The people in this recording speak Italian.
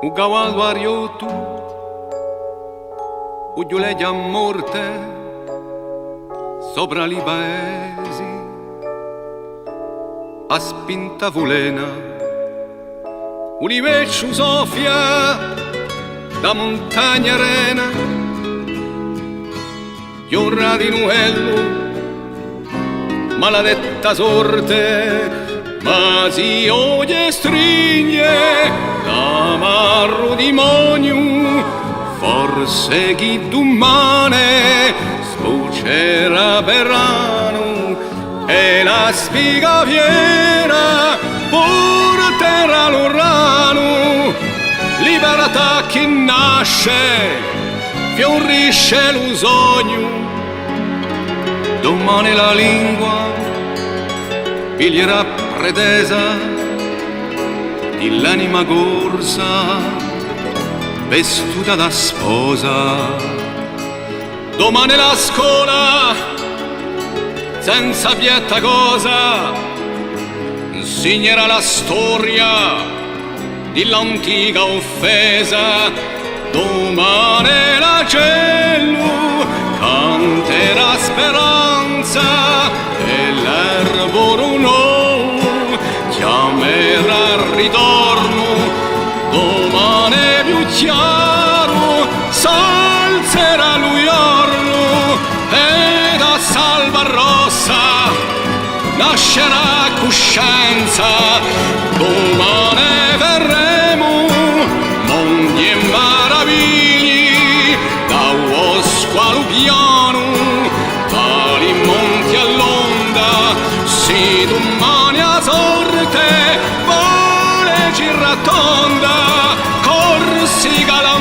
un cavallo ariotto, un giuleggia a morte sopra i paesi, a spinta vulena, un liveccio soffia da montagna arena, giorna di Nuello, maledetta sorte, ma si odia e stringe l'amarro demonio, forse chi domane sbucerà per anno e la spiga piena porterà l'urano, libertà che nasce, fiorisce lo sogno, domani la lingua piglierà pretesa dell'anima corsa vestuta da sposa. Domani la scuola senza pietta cosa insegnerà la storia dell'antica offesa. Domani la cielo canterà speranza e l'erbo nuovo chiamerà al ritorno. Domani più chiaro s'alzerà lo giorno e da Salvarossa nascerà coscienza. Domani verremo mondi e maravigli da uno squalo piano vali monti all'onda. Se domani a sorte vuole ci ratonda corsica la